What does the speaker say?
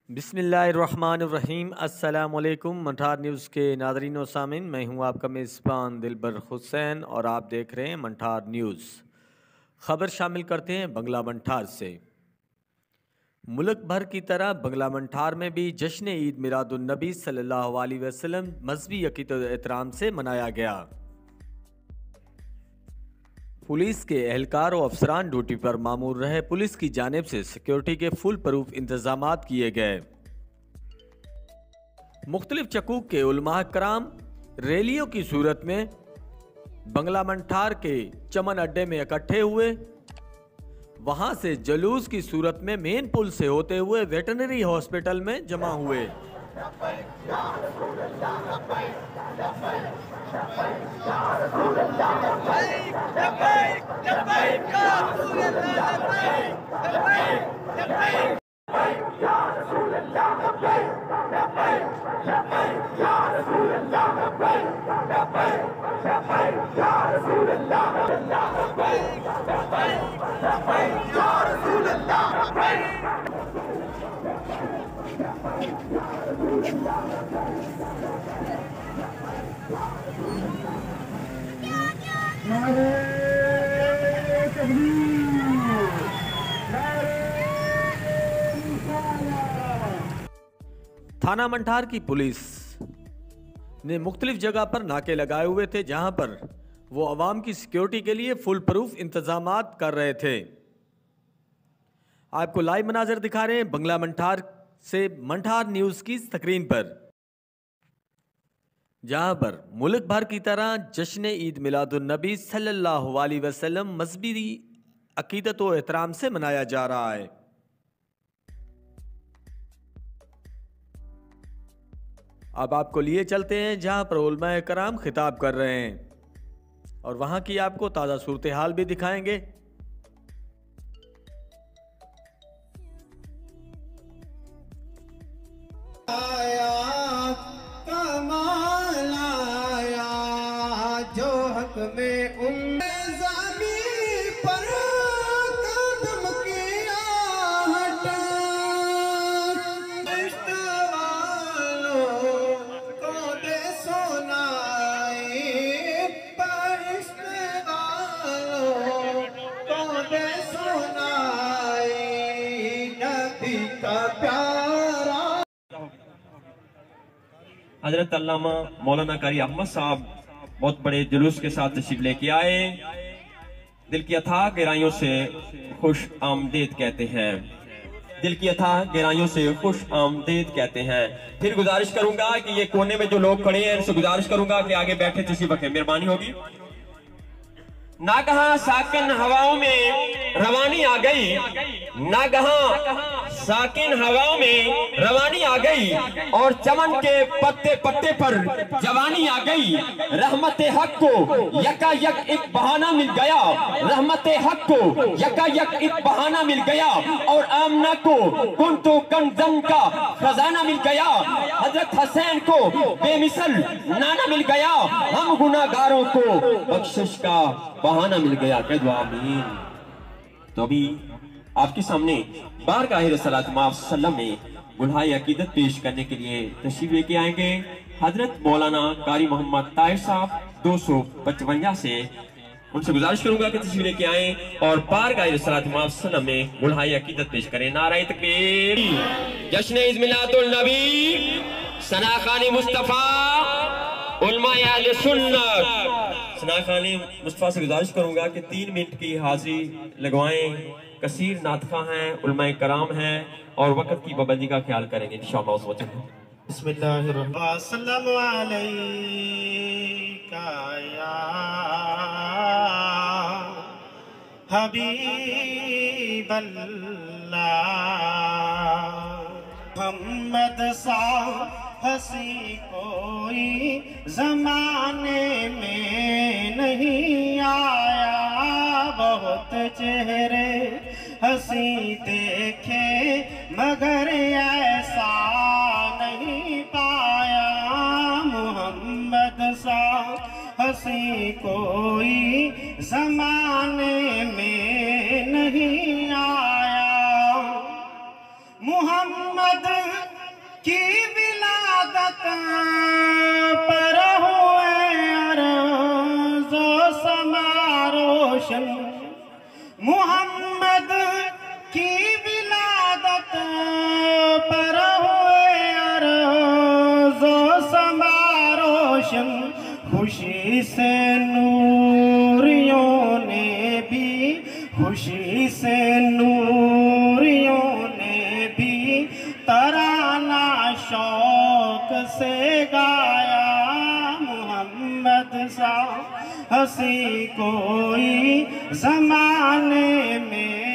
बिस्मिल्लाहिर्रहमानिर्रहीम। अस्सलामुअलैकुम। मंठार न्यूज़ के नाज़रीन व सामिन, मैं हूं आपका मेज़बान दिलबर हुसैन और आप देख रहे हैं मंठार न्यूज़। ख़बर शामिल करते हैं बंगला मंठार से। मुल्क भर की तरह बंगला मंठार में भी जश्न ईद मिलादुन्नबी सल्लल्लाहु अलैहि वसल्लम मज़हबी अक़ीदत व एहतराम से मनाया गया। पुलिस के एहलकार और अफसरान ड्यूटी पर मामूर रहे। पुलिस की जानिब से सिक्योरिटी के फुल प्रूफ इंतजामात किए गए। मुख्तलिफ चकूक के उलमा कराम रैलियों की सूरत में बंगला मंठार के चमन अड्डे में इकट्ठे हुए। वहां से जलूस की सूरत में मेन पुल से होते हुए वेटरनरी हॉस्पिटल में जमा हुए। थाना मंठार की पुलिस ने मुख्तलिफ जगह पर नाके लगाए हुए थे, जहां पर वो अवाम की सिक्योरिटी के लिए फुल प्रूफ इंतजामात कर रहे थे। आपको लाइव मनाजर दिखा रहे हैं बंगला मंठार से मंठार न्यूज़ की स्क्रीन पर, जहां पर मुल्क भर की तरह जश्न ईद मिलादुन्नबी सल्लल्लाहु अलैहि वसल्लम मज़हबी अक़ीदत व एहतराम से मनाया जा रहा है। अब आपको लिए चलते हैं जहां पर उलमाए कराम खिताब कर रहे हैं और वहां की आपको ताज़ा सूरत हाल भी दिखाएंगे। आया कमाल आया जो हक में ज़मीन पर कदम किया हटा, को दे सोनाई को दे सोनाई नबी का प्यारा। हजरत अल्लामा मौलाना कारी अहमद साहब बहुत बड़े जुलूस के साथ तशरीफ लेके आए। दिल की अथाह गहराइयों से खुश आमदीद कहते हैं। दिल की अथाह गहराइयों से खुश आमदीद कहते हैं। फिर गुजारिश करूंगा कि ये कोने में जो लोग खड़े हैं उनसे गुजारिश करूंगा कि आगे बैठे तशरीफ रखें, मेहरबानी होगी। ना कहा साकिन हवाओं में रवानी आ गई, ना कहा साकिन हवाओं में रवानी आ गई और चमन के पत्ते पत्ते पर जवानी आ गई। रहमत हक को यकायक एक बहाना मिल गया, रहमत हक को यकायक एक बहाना मिल गया और आमना को कुंतु कंजन का खजाना मिल गया। हजरत हसैन को बेमिसल नाना मिल गया, हम गुनाहगारों को बख्शिश का बहाना मिल गया। कह दो आमीन। तो अभी आपके सामने बारगाह रसूलुल्लाह सल्लल्लाहु अलैहि वसल्लम में गुल्हाए अकीदत पेश करने के लिए तशरीफ लेके आएंगे हजरत मौलाना कारी मोहम्मद ताहिर साहब 255 से। उनसे गुजारिश करूंगा कि तशरीफ लेके आए और बारगाह रसूलुल्लाह सल्लल्लाहु अलैहि वसल्लम में गुल्हाए अकीदत पेश करें। नारे तकबीर, जश्न ईद मिलादुन नबी, सना खानी मुस्तफा, उलमाए अहले सुन्नत। सना खानी मुस्तफा से गुजारिश करूंगा कि 3 मिनट की हाजिरी लगवाएं। कसीर नातखा हैं, उलमाए कराम हैं और वक्त की पाबंदी का ख्याल करेंगे इंशाअल्लाह। बिस्मिल्लाहिर्रहमानिर्रहीम। सल्लल्लाहु अलैका या हबीबल्लाह, मोहम्मद सा हसी कोई जमाने में नहीं आया। बहुत चेहरे हसी देखे मगर ऐसा नहीं पाया। मोहम्मद सा हसी कोई जमाने में नहीं आया। मोहम्मद मोहम्मद की विलादत पर हुए अर्ज़ो समा रोशन। मोहम्मद की विलादत पर हुए अर्ज़ो समा रोशन। खुशी से नूरियों ने भी, खुशी से नूरियों ने भी तराना शौक से गाया। मोहम्मद सा हंसी कोई ज़माने में